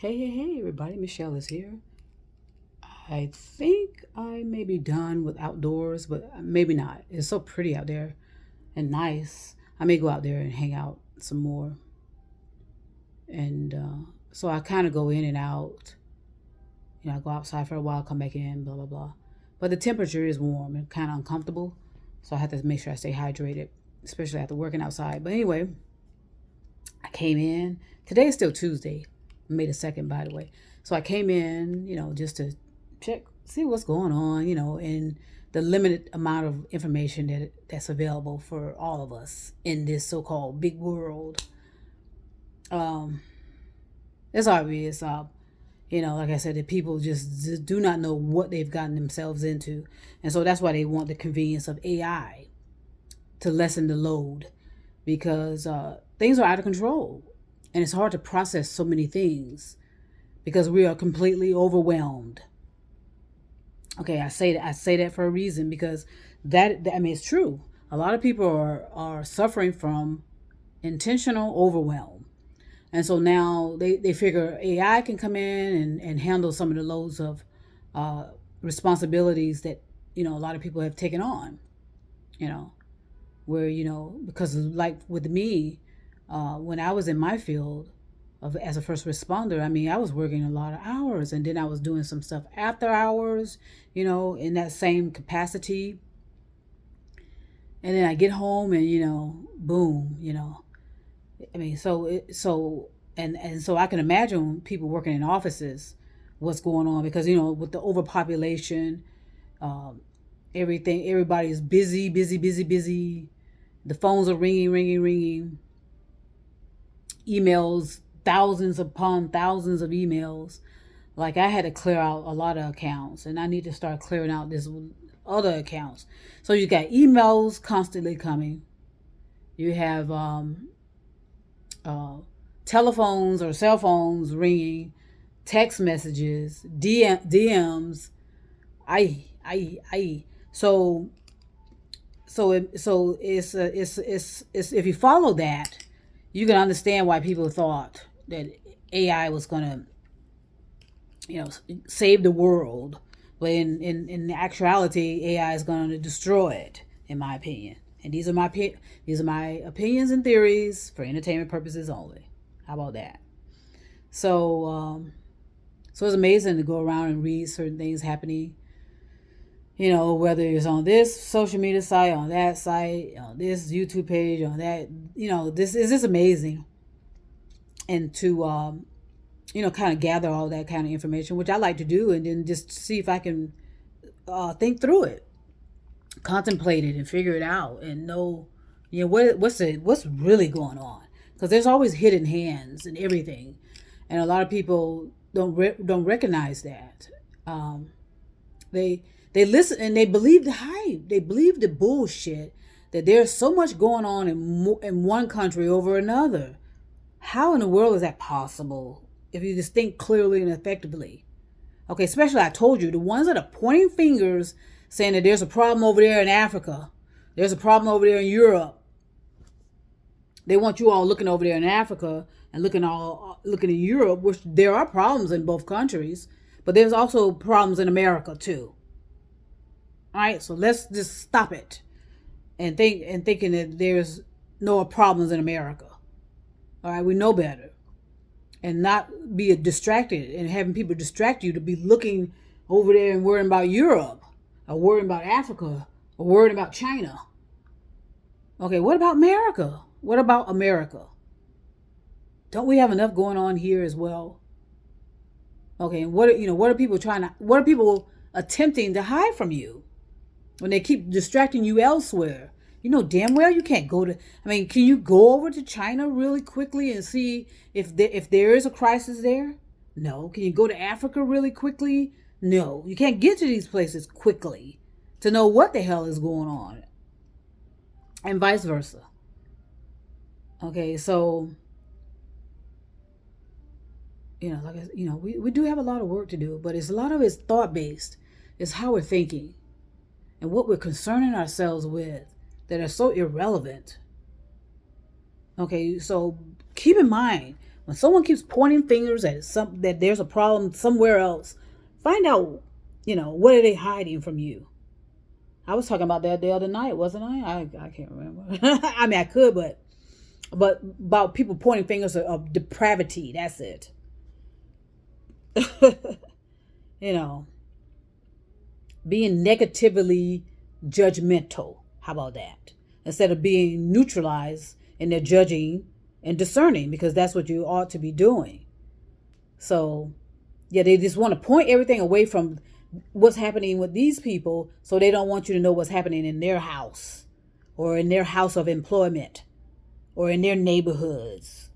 Hey, everybody. Michelle is here. I think I may be done with outdoors, but maybe not. It's so pretty out there and nice. I may go out there and hang out some more. And so I kind of go in and out. I go outside for a while, come back in, blah, blah, blah. But the temperature is warm and kind of uncomfortable. So I have to make sure I stay hydrated, especially after working outside. But anyway, I came in. Today is still Tuesday, May the 2nd, by the way. So I came in, just to check, see what's going on, and the limited amount of information that's available for all of us in this so-called big world. Um, it's obvious, like I said, that people just do not know what they've gotten themselves into. And so that's why they want the convenience of AI to lessen the load because things are out of control. And it's hard to process so many things because we are completely overwhelmed. Okay, I say that for a reason because it's true. A lot of people are suffering from intentional overwhelm. And so now they figure AI can come in and handle some of the loads of responsibilities that, a lot of people have taken on, where, because like with me, when I was in my field as a first responder, I was working a lot of hours and then I was doing some stuff after hours, in that same capacity. And then I get home and, boom, so I can imagine people working in offices, what's going on because, with the overpopulation, everybody's busy, busy, busy, busy. The phones are ringing, emails, thousands upon thousands of emails. Like I had to clear out a lot of accounts and I need to start clearing out this other accounts. So you got emails constantly coming. You have telephones or cell phones ringing, text messages, DMs. I. It's if you follow that, you can understand why people thought that AI was gonna, save the world. But in actuality, AI is gonna destroy it, in my opinion. And these are my opinions and theories for entertainment purposes only. How about that? So it's amazing to go around and read certain things happening. Whether it's on this social media site, on that site, on this YouTube page, on that, this is just amazing. And to, kind of gather all that kind of information, which I like to do, and then just see if I can think through it, contemplate it, and figure it out, and know, what's really going on. Because there's always hidden hands and everything, and a lot of people don't recognize that. They listen and they believe the hype. They believe the bullshit that there's so much going on in one country over another. How in the world is that possible if you just think clearly and effectively? Okay, especially I told you, the ones that are pointing fingers saying that there's a problem over there in Africa, there's a problem over there in Europe. They want you all looking over there in Africa and looking in Europe, which there are problems in both countries, but there's also problems in America too. All right, so let's just stop it and thinking that there's no problems in America. All right, we know better, and not be distracted and having people distract you to be looking over there and worrying about Europe, or worrying about Africa, or worrying about China. Okay, what about America? What about America? Don't we have enough going on here as well? Okay, and what are people attempting to hide from you? When they keep distracting you elsewhere, damn well you can't go to. Can you go over to China really quickly and see if there is a crisis there? No. Can you go to Africa really quickly? No. You can't get to these places quickly to know what the hell is going on, and vice versa. Okay, so we do have a lot of work to do, but a lot of it's thought based. It's how we're thinking and what we're concerning ourselves with that are so irrelevant. Okay, so keep in mind When someone keeps pointing fingers at some that there's a problem somewhere else, find out, what are they hiding from you? I was talking about that the other night, wasn't I can't remember. I mean, I could, but about people pointing fingers of depravity. That's it. you know, Being negatively judgmental. How about that? Instead of being neutralized in their judging and discerning, because that's what you ought to be doing. So, yeah, they just want to point everything away from what's happening with these people, so they don't want you to know what's happening in their house or in their house of employment or in their neighborhoods.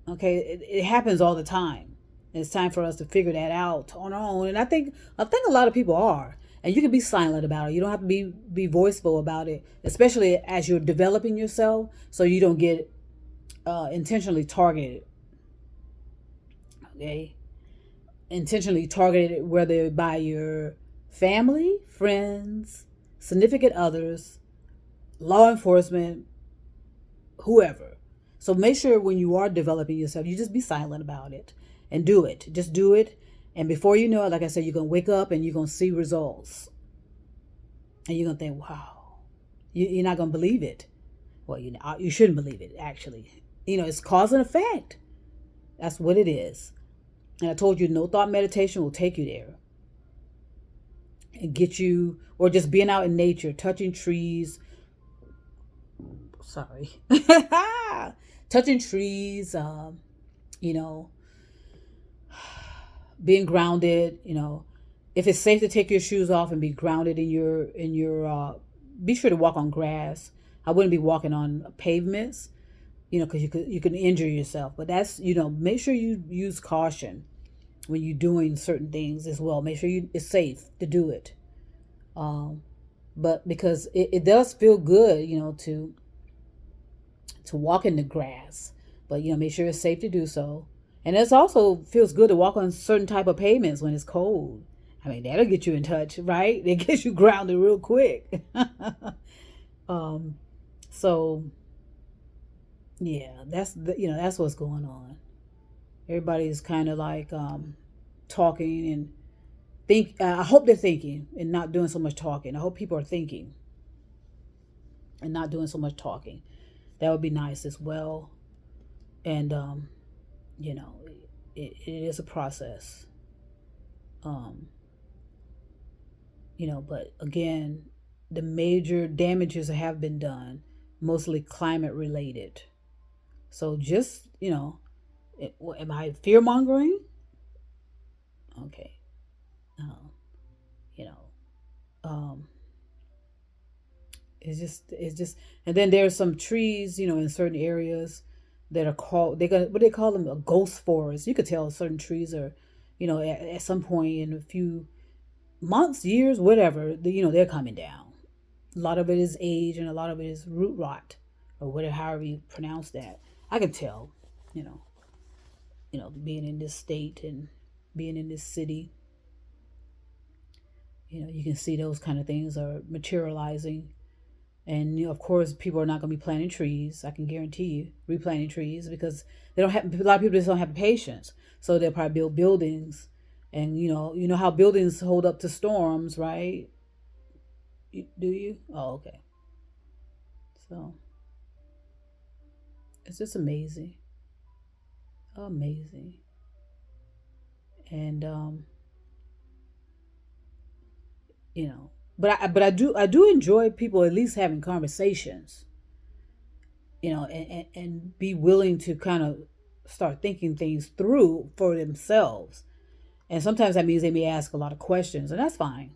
Okay, it happens all the time. And it's time for us to figure that out on our own. And I think a lot of people are. And you can be silent about it. You don't have to be voiceful about it, especially as you're developing yourself, so you don't get intentionally targeted. Okay, intentionally targeted, whether by your family, friends, significant others, law enforcement, whoever. So make sure when you are developing yourself, you just be silent about it and do it. Just do it. And before you know it, like I said, you're going to wake up and you're going to see results. And you're going to think, wow, you're not going to believe it. Well, you shouldn't believe it, actually. It's cause and effect. That's what it is. And I told you, no thought meditation will take you there and get you, or just being out in nature, touching trees. Sorry. Touching trees, being grounded, if it's safe to take your shoes off and be grounded in your be sure to walk on grass. I wouldn't be walking on pavements, because you can injure yourself. But that's, make sure you use caution when you're doing certain things as well. Make sure it's safe to do it. But because it does feel good, to walk in the grass, but make sure it's safe to do so. And it also feels good to walk on certain type of pavements when it's cold. I mean, that'll get you in touch, right? It gets you grounded real quick. So yeah, that's what's going on. Everybody's kind of like talking and I hope they're thinking and not doing so much talking. I hope people are thinking and not doing so much talking. That would be nice as well. And it is a process. But again, the major damages have been done, mostly climate related. So just, am I fear mongering? Okay. You know, it's just, and then there's some trees, in certain areas that are called, what they call them, a ghost forest. You could tell certain trees are, at some point in a few months, years, whatever, they're coming down. A lot of it is age and a lot of it is root rot, or whatever, however you pronounce that. I can tell, being in this state and being in this city, you can see those kind of things are materializing. And of course, people are not going to be planting trees. I can guarantee you, replanting trees, because they don't have, a lot of people just don't have the patience. So they'll probably build buildings, and you know how buildings hold up to storms, right? Do you? Oh, okay. So it's just amazing, amazing, and but I do enjoy people at least having conversations, and be willing to kind of start thinking things through for themselves. And sometimes that means they may ask a lot of questions, and that's fine.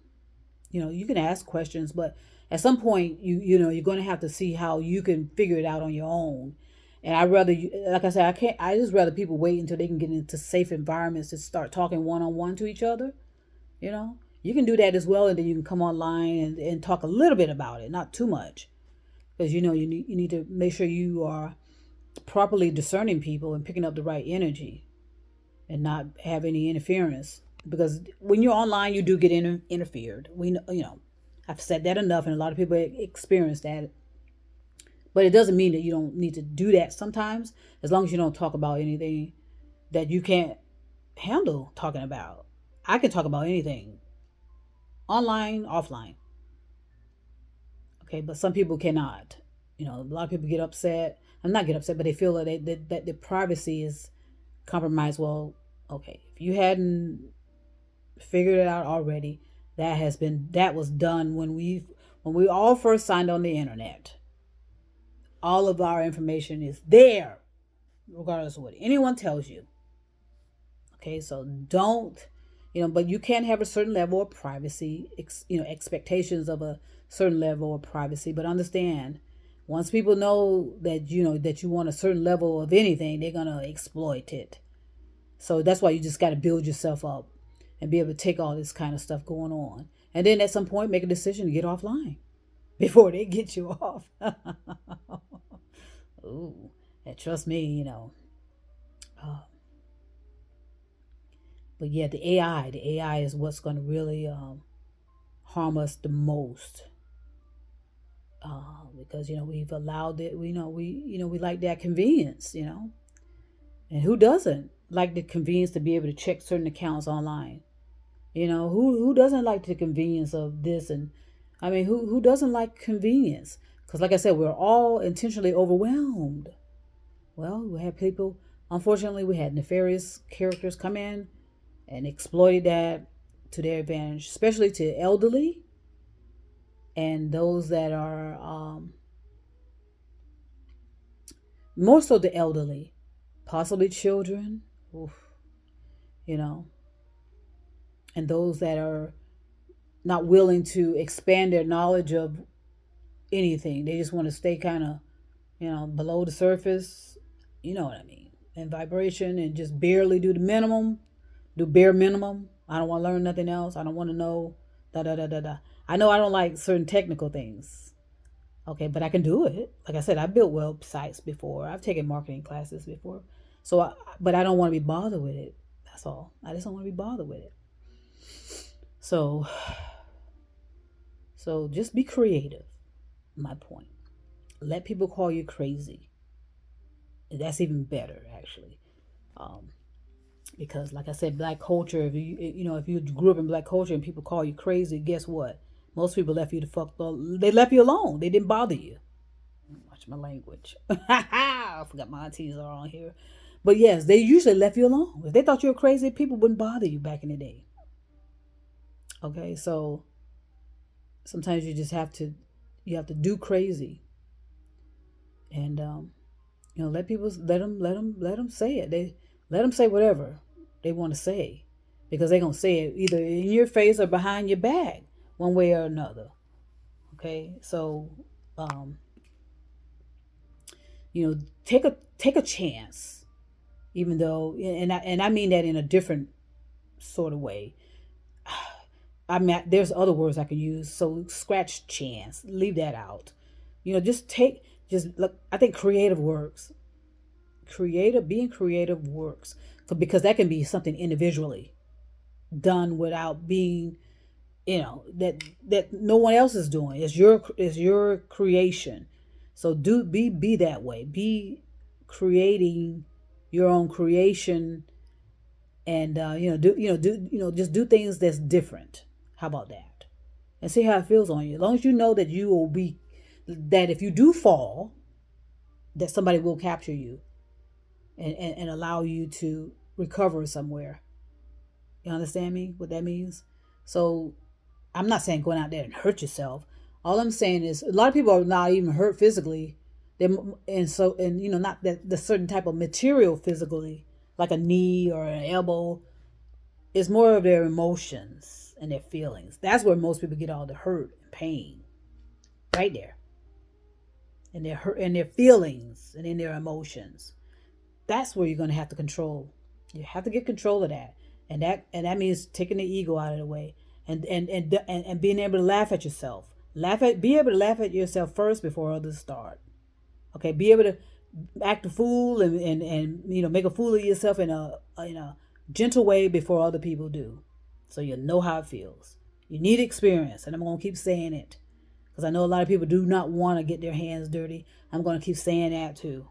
You can ask questions, but at some point you're going to have to see how you can figure it out on your own. And I rather, like I said, I just rather people wait until they can get into safe environments to start talking one-on-one to each other. You can do that as well, and then you can come online and talk a little bit about it, not too much, because you need to make sure you are properly discerning people and picking up the right energy, and not have any interference. Because when you're online, you do get interfered. We know, I've said that enough, and a lot of people experience that. But it doesn't mean that you don't need to do that sometimes, as long as you don't talk about anything that you can't handle talking about. I can talk about anything, online, offline. Okay, but some people cannot. A lot of people get upset. I'm not get upset, but they feel that their privacy is compromised. Well, okay, if you hadn't figured it out already, that was done when we all first signed on the internet. All of our information is there, regardless of what anyone tells you. Okay, so don't, but you can have a certain level of privacy, expectations of a certain level of privacy, but understand, once people know that that you want a certain level of anything, they're gonna exploit it. So that's why you just got to build yourself up and be able to take all this kind of stuff going on, and then at some point make a decision to get offline before they get you off. Ooh, and trust me, uh, but yeah, the AI is what's going to really harm us the most, because we've allowed it. We like that convenience, and who doesn't like the convenience to be able to check certain accounts online? Who doesn't like the convenience of this? And I mean, who doesn't like convenience? Because like I said, we're all intentionally overwhelmed. Well, we had people. Unfortunately, we had nefarious characters come in and exploited that to their advantage, especially to elderly and those that are more so the elderly, possibly children, oof, you know, and those that are not willing to expand their knowledge of anything. They just want to stay kind of, below the surface. You know what I mean? And vibration, and just barely do the minimum, do bare minimum. I don't want to learn nothing else. I don't want to know da da da da da. I know I don't like certain technical things. Okay, but I can do it. Like I said, I built websites before. I've taken marketing classes before. But I don't want to be bothered with it. That's all. I just don't want to be bothered with it. So just be creative. My point. Let people call you crazy. That's even better, actually. Because, like I said, black culture. If you grew up in black culture and people call you crazy, guess what? Most people left you the fuck. They left you alone. They didn't bother you. Watch my language. I forgot my aunties are on here, but yes, they usually left you alone. If they thought you were crazy, people wouldn't bother you back in the day. Okay, so sometimes you just have to do crazy, and let them say it. They let them say whatever they want to say, because they're gonna say it either in your face or behind your back, one way or another. Okay, so take a chance, even though, and I mean that in a different sort of way. I mean, there's other words I can use, so scratch chance, leave that out. Just look. I think creative works. Being creative works, because that can be something individually done without being, that no one else is doing. It's your creation. So be that way. Be creating your own creation, and just do things that's different. How about that? And see how it feels on you. As long as you know that that if you do fall, that somebody will capture you and allow you to recover somewhere. You understand me? What that means? So I'm not saying going out there and hurt yourself. All I'm saying is a lot of people are not even hurt physically. Not that the certain type of material physically, like a knee or an elbow. It's more of their emotions and their feelings. That's where most people get all the hurt and pain. Right there. And their hurt and their feelings and in their emotions. That's where you're going to have to control. You have to get control of that. And that means taking the ego out of the way, and being able to laugh at yourself. Be able to laugh at yourself first before others start. Okay, be able to act a fool and make a fool of yourself in a gentle way before other people do. So you know how it feels. You need experience, and I'm going to keep saying it, Because I know a lot of people do not want to get their hands dirty. I'm going to keep saying that too.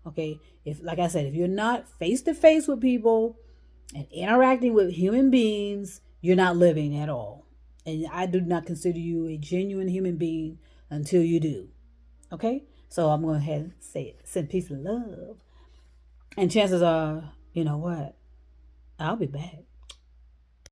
Okay, if, like I said, if you're not face to face with people and interacting with human beings, you're not living at all. And I do not consider you a genuine human being until you do. Okay, so I'm going to ahead and say it. Send peace and love. And chances are, you know what? I'll be back.